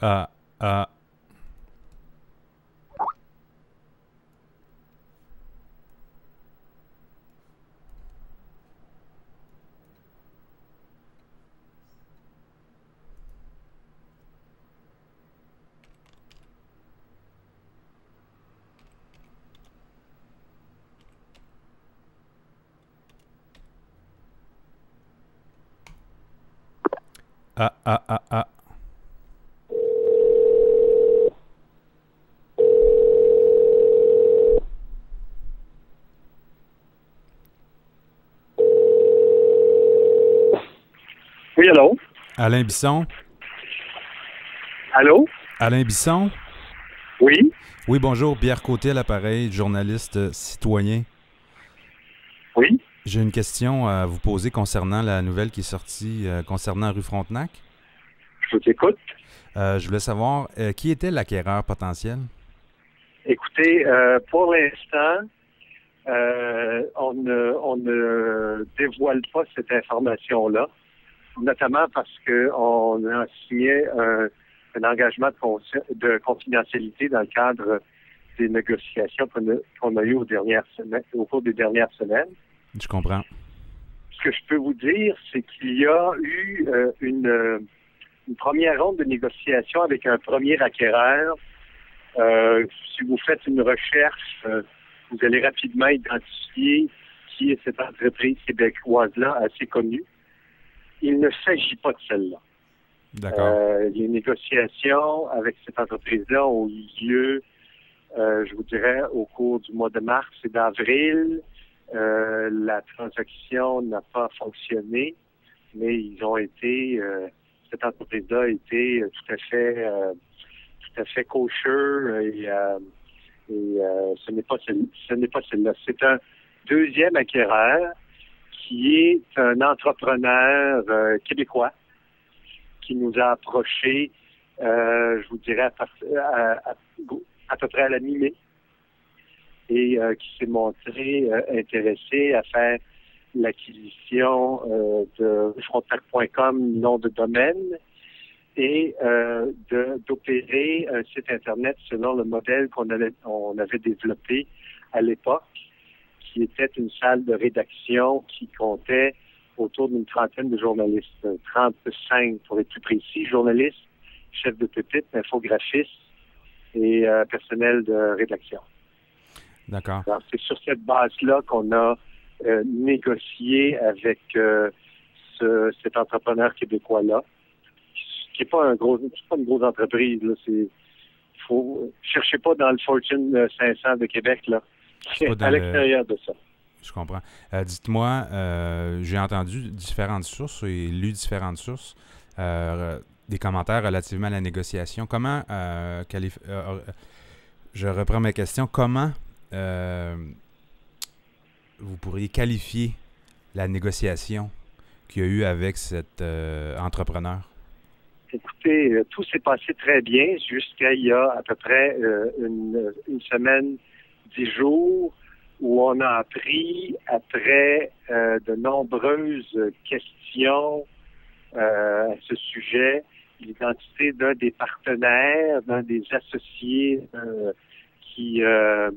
Ah, ah, ah, ah, ah, ah. Oui, allô? Alain Bisson? Allô? Alain Bisson? Oui? Oui, bonjour. Pierre Côté à l'appareil, journaliste citoyen. Oui? J'ai une question à vous poser concernant la nouvelle qui est sortie concernant rue Frontenac. Je t'écoute. Je voulais savoir qui était l'acquéreur potentiel? Écoutez, pour l'instant, on ne dévoile pas cette information-là, notamment parce qu'on a signé un engagement de confidentialité dans le cadre des négociations qu'on a eues au cours des dernières semaines. Je comprends. Ce que je peux vous dire, c'est qu'il y a eu une première ronde de négociation avec un premier acquéreur. Si vous faites une recherche, vous allez rapidement identifier qui est cette entreprise québécoise-là assez connue. Il ne s'agit pas de celle-là. D'accord. Les négociations avec cette entreprise-là ont eu lieu, je vous dirais, au cours du mois de mars et d'avril. La transaction n'a pas fonctionné, mais cette entreprise-là a été tout à fait kosher et ce n'est pas celle-là. C'est un deuxième acquéreur qui est un entrepreneur québécois qui nous a approchés, je vous dirais, à peu près à la mi-mai et qui s'est montré intéressé à faire l'acquisition de frontac.com, nom de domaine, et d'opérer un site Internet selon le modèle on avait développé à l'époque, qui était une salle de rédaction qui comptait autour d'une trentaine de journalistes, 35 pour être plus précis, journalistes, chefs de pupitre, infographistes et personnel de rédaction. D'accord. Alors, c'est sur cette base-là qu'on a négocié avec cet entrepreneur québécois-là, qui n'est pas c'est pas une grosse entreprise, là. Cherchez pas dans le Fortune 500 de Québec, là. C'est pas C'est à dans le. l'extérieur de ça. Je comprends. Dites-moi, j'ai entendu différentes sources et lu différentes sources, des commentaires relativement à la négociation. Je reprends ma question. Comment euh, vous pourriez qualifier la négociation qu'il y a eu avec cet entrepreneur? Écoutez, tout s'est passé très bien jusqu'à il y a à peu près une semaine, 10 jours, où on a appris, après de nombreuses questions à ce sujet, l'identité d'un des partenaires, d'un des associés qui, euh,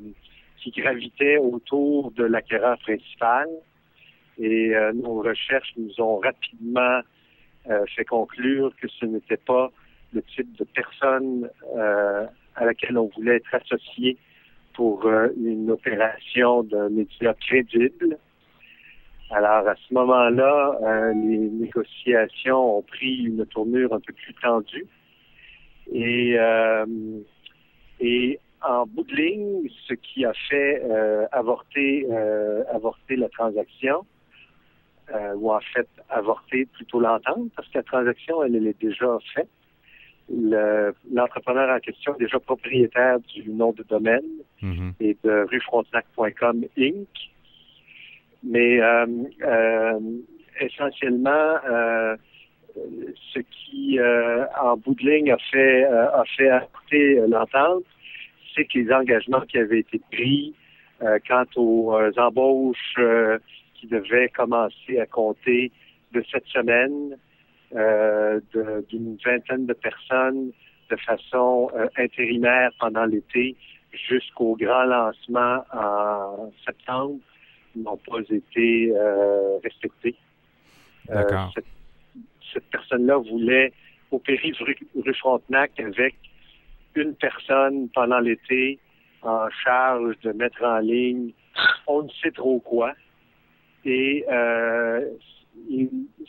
qui gravitaient autour de l'acquéreur principal. Et nos recherches nous ont rapidement fait conclure que ce n'était pas le type de personne à laquelle on voulait être associé pour une opération d'un média crédible. Alors, à ce moment-là, les négociations ont pris une tournure un peu plus tendue. Et, euh, et en bout de ligne, ce qui a fait avorter la transaction, ou en fait avorter plutôt l'entente, parce que la transaction, elle est déjà faite. L'entrepreneur en question est déjà propriétaire du nom de domaine Mhm. et de rufrontenac.com Inc. Mais essentiellement, ce qui, en bout de ligne, a fait avorter l'entente, c'est que les engagements qui avaient été pris quant aux embauches qui devaient commencer à compter de cette semaine, d'une vingtaine de personnes, de façon intérimaire pendant l'été jusqu'au grand lancement en septembre n'ont pas été respectés. D'accord. Cette personne-là voulait opérer rue Frontenac avec une personne pendant l'été en charge de mettre en ligne on ne sait trop quoi. Et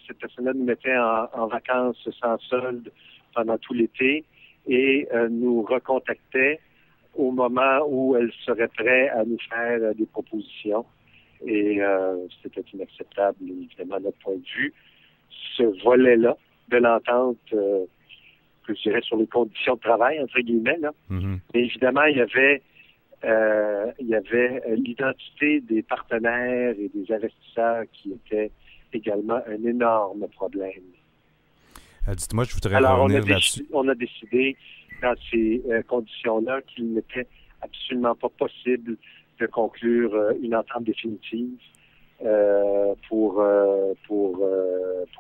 cette personne-là nous mettait en vacances sans solde pendant tout l'été et nous recontactait au moment où elle serait prête à nous faire des propositions. Et c'était inacceptable, évidemment, de notre point de vue. Ce volet-là de l'entente, je dirais, sur les conditions de travail, entre guillemets, là. Mm-hmm. Mais évidemment, il y avait l'identité des partenaires et des investisseurs qui était également un énorme problème. Dites-moi, je voudrais Alors, revenir là-dessus. On a décidé, dans ces conditions-là, qu'il n'était absolument pas possible de conclure une entente définitive pour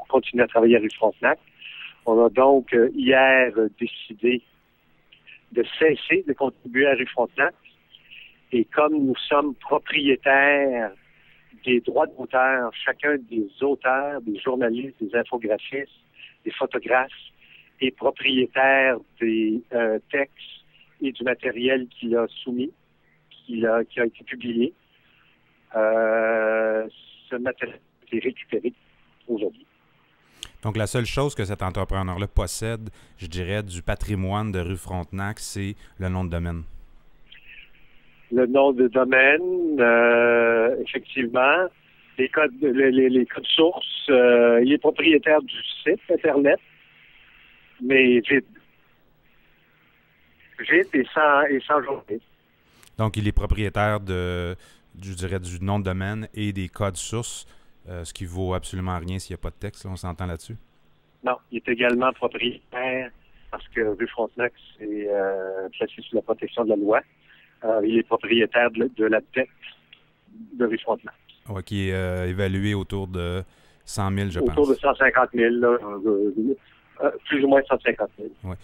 continuer à travailler à rue Frontenac. On a donc hier décidé de cesser de contribuer à rue Frontenac. Et comme nous sommes propriétaires des droits d'auteur, chacun des auteurs, des journalistes, des infographistes, des photographes, est propriétaire des textes et du matériel qu'il a soumis, qui a été publié. Ce matériel a été récupéré aujourd'hui. Donc, la seule chose que cet entrepreneur-là possède, je dirais, du patrimoine de rue Frontenac, c'est le nom de domaine. Le nom de domaine, effectivement, les codes sources, il est propriétaire du site Internet, mais vide. Vide et sans journée. Donc, il est propriétaire je dirais, du nom de domaine et des codes sources, ce qui vaut absolument rien s'il n'y a pas de texte, là, on s'entend là-dessus? Non, il est également propriétaire, parce que rue Frontenac, c'est placé sous la protection de la loi. Il est propriétaire de la dette de rue Frontenac. Oui, qui est évalué autour de 100 000, je pense. Autour de 150 000, là, plus ou moins 150 000. Oui.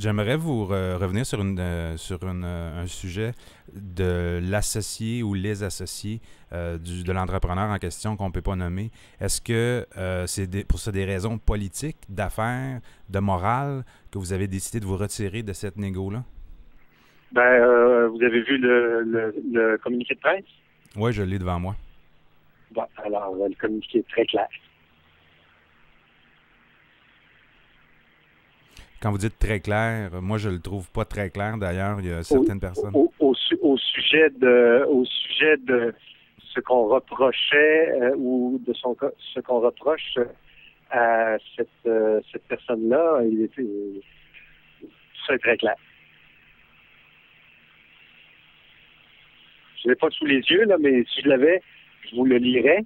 J'aimerais vous revenir sur un sujet de l'associé ou les associés de l'entrepreneur en question qu'on ne peut pas nommer. Est-ce que c'est pour ça des raisons politiques, d'affaires, de morale, que vous avez décidé de vous retirer de cette négo-là? Vous avez vu le communiqué de presse? Oui, je l'ai devant moi. Bon, alors, le communiqué est très clair. Quand vous dites très clair, moi je le trouve pas très clair. D'ailleurs, il y a certaines personnes. Au sujet de ce qu'on reprochait ou de ce qu'on reproche à cette personne-là, c'est très clair. Je l'ai pas sous les yeux, là, mais si je l'avais, je vous le lirais.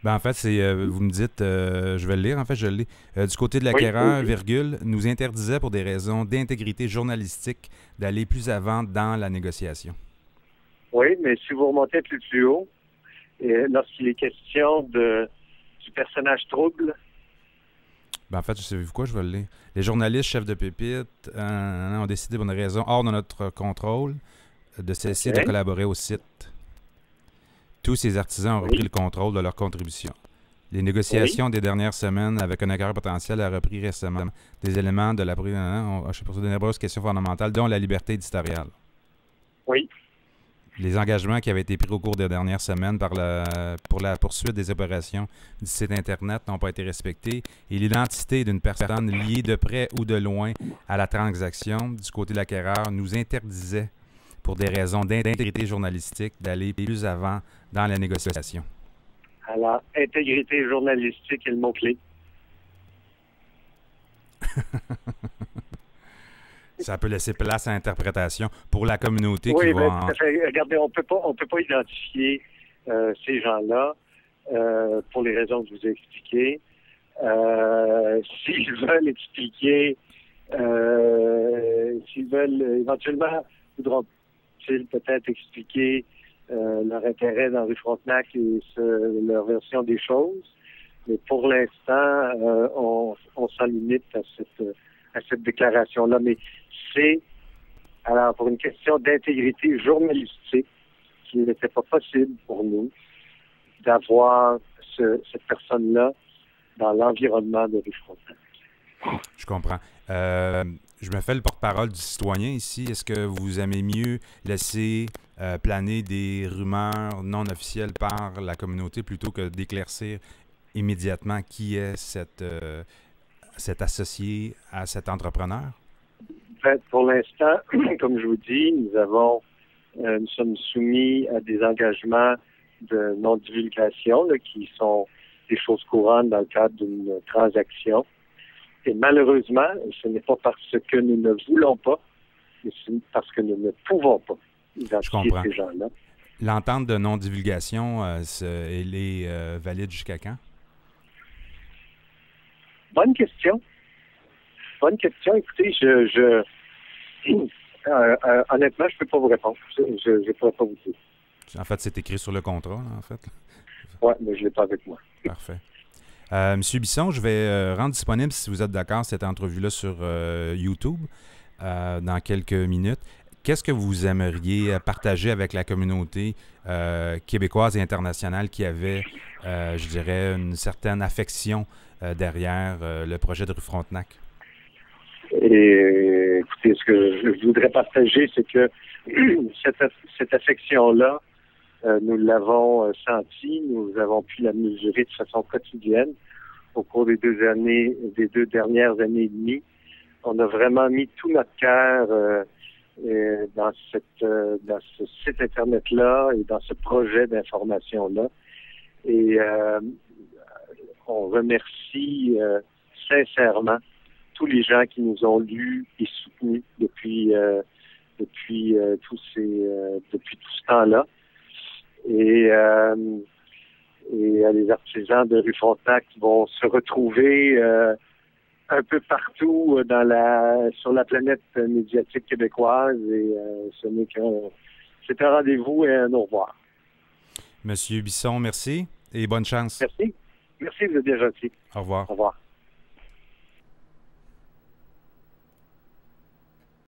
Ben, en fait, vous me dites, je vais le lire, en fait, je le lis. Du côté de l'acquéreur, virgule, nous interdisait pour des raisons d'intégrité journalistique d'aller plus avant dans la négociation. Oui, mais si vous remontez un peu plus haut, lorsqu'il est question du personnage trouble. Ben, en fait, savez-vous quoi, je vais le lire. Les journalistes, chefs de pépites, ont décidé pour une raison hors de notre contrôle de cesser de collaborer au site. Tous ces artisans ont repris le contrôle de leur contribution. Les négociations des dernières semaines avec un acquéreur potentiel a repris récemment des éléments de la de nombreuses questions fondamentales, dont la liberté éditoriale. Oui. Les engagements qui avaient été pris au cours des dernières semaines pour la poursuite des opérations du site Internet n'ont pas été respectés et l'identité d'une personne liée de près ou de loin à la transaction du côté de l'acquéreur nous interdisait, pour des raisons d'intégrité journalistique, d'aller plus avant dans la négociation. Alors, intégrité journalistique est le mot-clé. Ça peut laisser place à l'interprétation pour la communauté qui va... Regardez, on peut pas identifier ces gens-là pour les raisons que je vous ai expliquées. S'ils veulent expliquer, s'ils veulent éventuellement, voudront-ils peut-être expliquer leur intérêt dans rue Frontenac et leur version des choses. Mais pour l'instant, on s'en limite à cette déclaration-là. Mais c'est, alors, pour une question d'intégrité journalistique, qu'il n'était pas possible pour nous d'avoir cette personne-là dans l'environnement de rue Frontenac. Je comprends. Je me fais le porte-parole du citoyen ici. Est-ce que vous aimez mieux laisser planer des rumeurs non officielles par la communauté plutôt que d'éclaircir immédiatement qui est cet associé à cet entrepreneur? Pour l'instant, comme je vous dis, nous sommes soumis à des engagements de non-divulgation qui sont des choses courantes dans le cadre d'une transaction. Et malheureusement, ce n'est pas parce que nous ne voulons pas, mais c'est parce que nous ne pouvons pas identifier ces gens-là. L'entente de non-divulgation, elle est valide jusqu'à quand? Bonne question. Écoutez, honnêtement, je ne peux pas vous répondre. Je ne pourrais pas vous dire. En fait, c'est écrit sur le contrat, en fait. Oui, mais je ne l'ai pas avec moi. Parfait. Monsieur Bisson, je vais rendre disponible, si vous êtes d'accord, cette entrevue-là sur YouTube dans quelques minutes. Qu'est-ce que vous aimeriez partager avec la communauté québécoise et internationale qui avait, je dirais, une certaine affection derrière le projet de rue Frontenac? Et écoutez, ce que je voudrais partager, c'est que cette affection-là, nous l'avons sentie, nous avons pu la mesurer de façon quotidienne au cours des deux dernières années et demie. On a vraiment mis tout notre cœur dans ce site Internet-là et dans ce projet d'information-là. Et on remercie sincèrement tous les gens qui nous ont lus et soutenus depuis tout ce temps-là. Et les artisans de rue Frontenac vont se retrouver un peu partout sur la planète médiatique québécoise. Et c'est un rendez-vous et un au revoir. Monsieur Bisson, merci et bonne chance. Merci. Merci, vous êtes bien gentil. Au revoir. Au revoir.